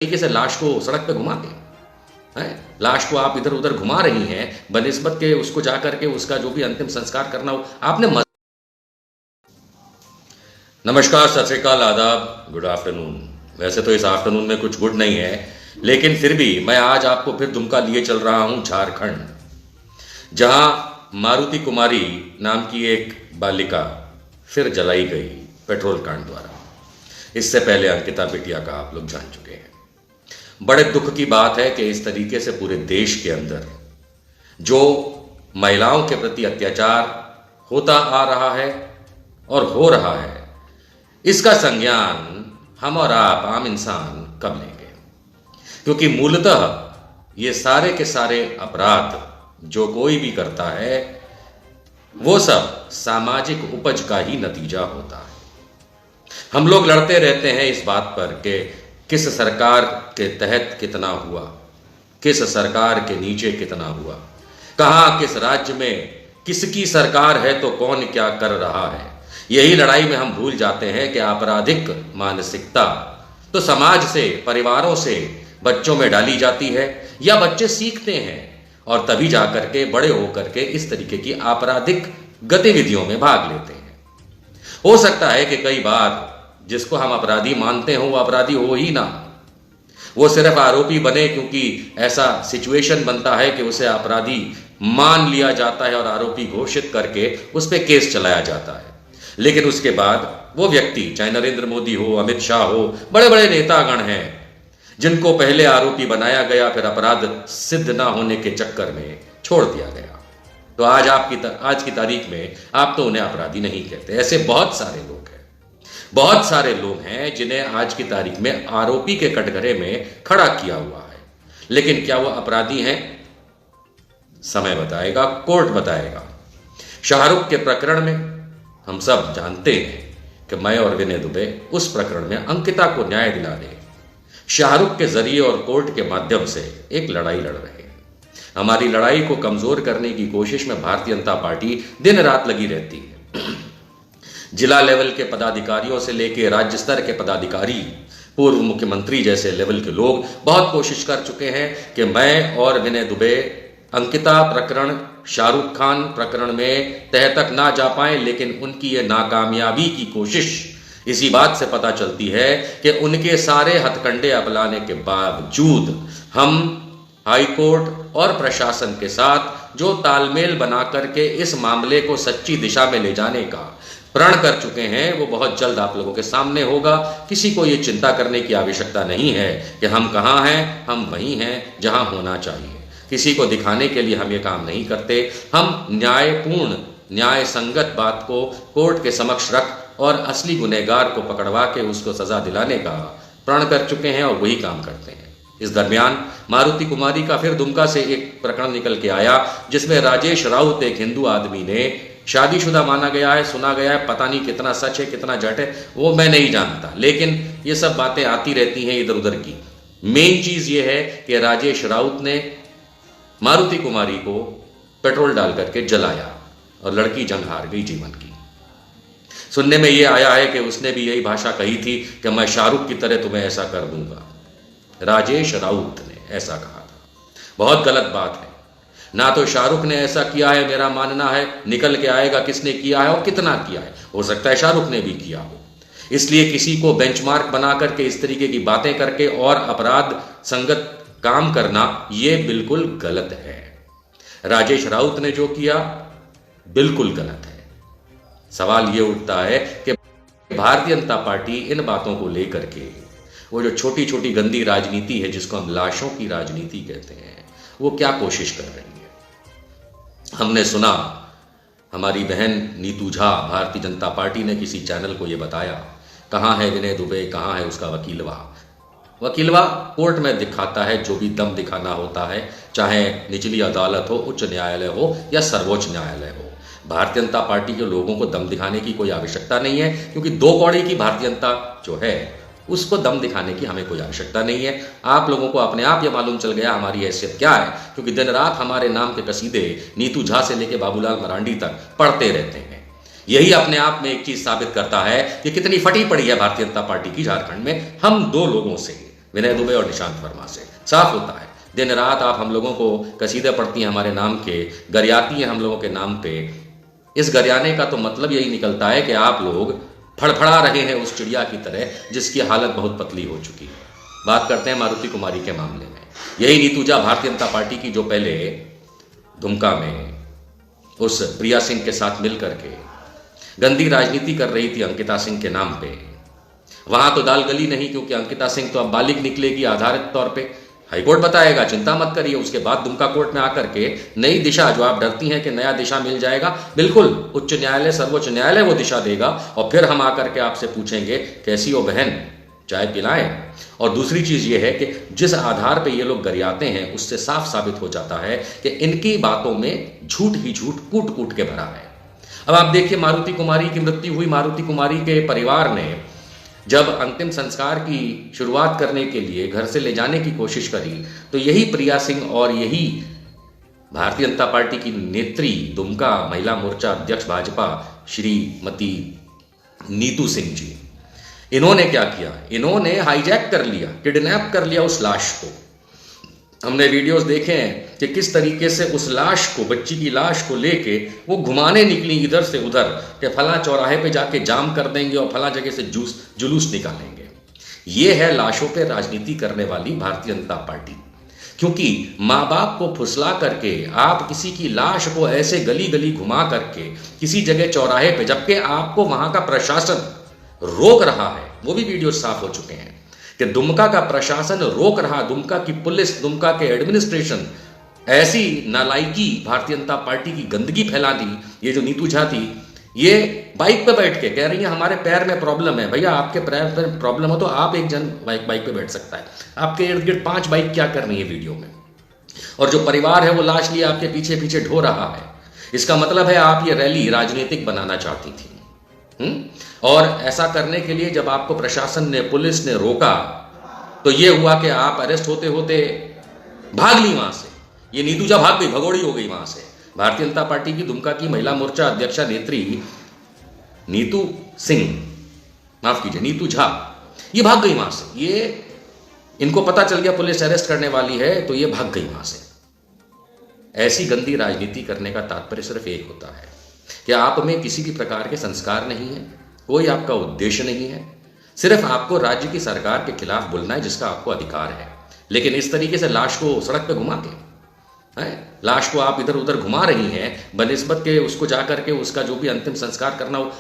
तरीके से लाश को सड़क पे घुमा दें, हैं? लाश को आप इधर उधर घुमा रही हैं बनिस्बत के उसको जा करके उसका जो भी अंतिम संस्कार करना हो आपने नमस्कार, सत श्री अकाल, आदाब, गुड आफ्टरनून। वैसे तो इस आफ्टरनून में कुछ गुड नहीं है, लेकिन फिर भी मैं आज आपको फिर दुमका लिए चल रहा हूं झारखंड, जहां मारुति कुमारी नाम की एक बालिका फिर जलाई गई पेट्रोल कांड द्वारा। इससे पहले अंकिता बिटिया का आप लोग जान चुके हैं। बड़े दुख की बात है कि इस तरीके से पूरे देश के अंदर जो महिलाओं के प्रति अत्याचार होता आ रहा है और हो रहा है, इसका संज्ञान हम और आप आम इंसान कब लेंगे? क्योंकि मूलतः ये सारे के सारे अपराध जो कोई भी करता है वो सब सामाजिक उपज का ही नतीजा होता है। हम लोग लड़ते रहते हैं इस बात पर कि किस सरकार के तहत कितना हुआ, किस सरकार के नीचे कितना हुआ, कहां किस राज्य में किसकी सरकार है तो कौन क्या कर रहा है। यही लड़ाई में हम भूल जाते हैं कि आपराधिक मानसिकता तो समाज से, परिवारों से बच्चों में डाली जाती है या बच्चे सीखते हैं और तभी जाकर के बड़े होकर के इस तरीके की आपराधिक गतिविधियों में भाग लेते हैं। हो सकता है कि कई बार जिसको हम अपराधी मानते हो वो अपराधी हो ही ना, वो सिर्फ आरोपी बने क्योंकि ऐसा सिचुएशन बनता है कि उसे अपराधी मान लिया जाता है और आरोपी घोषित करके उस पर केस चलाया जाता है। लेकिन उसके बाद वो व्यक्ति, चाहे नरेंद्र मोदी हो, अमित शाह हो, बड़े बड़े नेतागण हैं जिनको पहले आरोपी बनाया गया, फिर अपराध सिद्ध ना होने के चक्कर में छोड़ दिया गया, तो आज की तारीख में आप तो उन्हें अपराधी नहीं कहते। ऐसे बहुत सारे लोग हैं, बहुत सारे लोग हैं जिन्हें आज की तारीख में आरोपी के कटघरे में खड़ा किया हुआ है। लेकिन क्या वो अपराधी हैं? समय बताएगा, कोर्ट बताएगा। शाहरुख के प्रकरण में हम सब जानते हैं कि मैं और विनय दुबे उस प्रकरण में अंकिता को न्याय दिलाने शाहरुख के जरिए और कोर्ट के माध्यम से एक लड़ाई लड़ रहे हैं। हमारी लड़ाई को कमजोर करने की कोशिश में भारतीय जनता पार्टी दिन रात लगी रहती है। जिला लेवल के पदाधिकारियों से लेकर राज्य स्तर के पदाधिकारी, पूर्व मुख्यमंत्री जैसे लेवल के लोग बहुत कोशिश कर चुके हैं कि मैं और विनय दुबे अंकिता प्रकरण, शाहरुख खान प्रकरण में तह तक ना जा पाए। लेकिन उनकी ये नाकामयाबी की कोशिश इसी बात से पता चलती है कि उनके सारे हथकंडे अपनाने के बावजूद हम हाई कोर्ट और प्रशासन के साथ जो तालमेल बना करके इस मामले को सच्ची दिशा में ले जाने का प्रण कर चुके हैं वो बहुत जल्द आप लोगों के सामने होगा। किसी को ये चिंता करने की आवश्यकता नहीं है कि हम कहाँ हैं, हम वहीं हैं जहां होना चाहिए। किसी को दिखाने के लिए हम ये काम नहीं करते। हम न्यायपूर्ण, न्याय संगत बात को कोर्ट के समक्ष रख और असली गुनहगार को पकड़वा के उसको सजा दिलाने का प्रण कर चुके हैं और वही काम करते हैं। इस दरमियान मारुति कुमारी का फिर दुमका से एक प्रकरण निकल के आया जिसमें राजेश राउत, एक हिंदू आदमी ने, शादीशुदा माना गया है, सुना गया है, पता नहीं कितना सच है कितना झट है वो मैं नहीं जानता, लेकिन ये सब बातें आती रहती हैं इधर उधर की। मेन चीज ये है कि राजेश राउत ने मारुति कुमारी को पेट्रोल डाल करके जलाया और लड़की जंग हार गई जीवन की। सुनने में ये आया है कि उसने भी यही भाषा कही थी कि मैं शाहरुख की तरह तुम्हें ऐसा कर दूंगा। राजेश राउत ने ऐसा कहा था। बहुत गलत बात है। ना तो शाहरुख ने ऐसा किया है, मेरा मानना है, निकल के आएगा किसने किया है और कितना किया है। हो सकता है शाहरुख ने भी किया हो। इसलिए किसी को बेंचमार्क बना करके इस तरीके की बातें करके और अपराध संगत काम करना ये बिल्कुल गलत है। राजेश राउत ने जो किया बिल्कुल गलत है। सवाल ये उठता है कि भारतीय जनता पार्टी इन बातों को लेकर के वो जो छोटी छोटी गंदी राजनीति है जिसको हम लाशों की राजनीति कहते हैं, वो क्या कोशिश कर रही है। हमने सुना हमारी बहन नीतू झा, भारतीय जनता पार्टी ने किसी चैनल को ये बताया, कहाँ है विनय दुबे, कहाँ है उसका वकीलवा। वकीलवा कोर्ट में दिखाता है जो भी दम दिखाना होता है, चाहे निचली अदालत हो, उच्च न्यायालय हो या सर्वोच्च न्यायालय हो। भारतीय जनता पार्टी के लोगों को दम दिखाने की कोई आवश्यकता नहीं है, क्योंकि दो कौड़ी की भारतीय जनता जो है उसको दम दिखाने की हमें कोई आवश्यकता नहीं है। आप लोगों को अपने आप ये मालूम चल गया हमारी हैसियत क्या है, क्योंकि दिन रात हमारे नाम के कसीदे नीतू झा से लेकर बाबूलाल मरांडी तक पढ़ते रहते हैं। यही अपने आप में एक चीज साबित करता है कि कितनी फटी पड़ी है भारतीय जनता पार्टी की झारखंड में हम दो लोगों से, विनय दुबे और निशांत वर्मा से। साफ होता है, दिन रात आप हम लोगों को कसीदे पढ़ती हैं हमारे नाम के, गरियाती हैं हम लोगों के नाम पे। इस गरियाने का तो मतलब यही निकलता है कि आप लोग फड़फड़ा रहे हैं उस चिड़िया की तरह जिसकी हालत बहुत पतली हो चुकी है। बात करते हैं मारुति कुमारी के मामले में। यही नीतू झा भारतीय जनता पार्टी की जो पहले दुमका में उस प्रिया सिंह के साथ मिल करके गंदी राजनीति कर रही थी अंकिता सिंह के नाम पे। वहां तो दाल गली नहीं, क्योंकि अंकिता सिंह तो अब बालिग निकलेगी आधारित तौर पे। हाईकोर्ट बताएगा, चिंता मत करिए। उसके बाद दुमका कोर्ट में आकर के नई दिशा, जो आप डरती हैं कि नया दिशा मिल जाएगा, बिल्कुल उच्च न्यायालय, सर्वोच्च न्यायालय वो दिशा देगा और फिर हम आकर के आपसे पूछेंगे कैसी हो बहन, चाय पिलाएं। और दूसरी चीज ये है कि जिस आधार पे ये लोग गरियाते हैं उससे साफ साबित हो जाता है कि इनकी बातों में झूठ ही झूठ कूट कूट के भरा है। अब आप देखिए, मारुति कुमारी की मृत्यु हुई, मारुति कुमारी के परिवार ने जब अंतिम संस्कार की शुरुआत करने के लिए घर से ले जाने की कोशिश करी तो यही प्रिया सिंह और यही भारतीय जनता पार्टी की नेत्री, दुमका महिला मोर्चा अध्यक्ष भाजपा श्रीमती नीतू सिंह जी, इन्होंने क्या किया, इन्होंने हाईजैक कर लिया, किडनैप कर लिया उस लाश को। हमने वीडियोस देखे हैं कि किस तरीके से उस लाश को, बच्ची की लाश को लेके वो घुमाने निकली इधर से उधर कि फला चौराहे पे जाके जाम कर देंगे और फला जगह से जुलूस निकालेंगे। ये है लाशों पे राजनीति करने वाली भारतीय जनता पार्टी। क्योंकि माँ बाप को फुसला करके आप किसी की लाश को ऐसे गली गली घुमा करके किसी जगह चौराहे पे, जबकि आपको वहां का प्रशासन रोक रहा है, वो भी वीडियो साफ हो चुके हैं कि दुमका का प्रशासन रोक रहा, दुमका की पुलिस, दुमका के एडमिनिस्ट्रेशन ऐसी नालायकी, भारतीय जनता पार्टी की गंदगी फैला दी। ये जो नीतू झा थी, ये बाइक पे बैठ के कह रही है हमारे पैर में प्रॉब्लम है। भैया आपके पैर में प्रॉब्लम हो तो आप एक जन बाइक पे बैठ सकता है, आपके इर्द गिर्द 5 बाइक क्या कर रही है वीडियो में, और जो परिवार है वो लाश लिए आपके पीछे पीछे ढो रहा है। इसका मतलब है आप ये रैली राजनीतिक बनाना चाहती थी। और ऐसा करने के लिए जब आपको प्रशासन ने, पुलिस ने रोका तो ये हुआ कि आप अरेस्ट होते होते भाग ली वहां से। ये नीतू झा भाग गई, भगोड़ी हो गई वहां से। भारतीय जनता पार्टी की दुमका की महिला मोर्चा अध्यक्षा नेत्री नीतू सिंह, माफ कीजिए नीतू झा, ये भाग गई वहां से। ये इनको पता चल गया पुलिस अरेस्ट करने वाली है तो ये भाग गई वहां से। ऐसी गंदी राजनीति करने का तात्पर्य सिर्फ एक होता है कि आप में किसी भी प्रकार के संस्कार नहीं है, कोई आपका उद्देश्य नहीं है, सिर्फ आपको राज्य की सरकार के खिलाफ बोलना है जिसका आपको अधिकार है। लेकिन इस तरीके से लाश को सड़क पे घुमा के, लाश को आप इधर उधर घुमा रही हैं बनिस्बत के उसको जाकर के उसका जो भी अंतिम संस्कार करना हो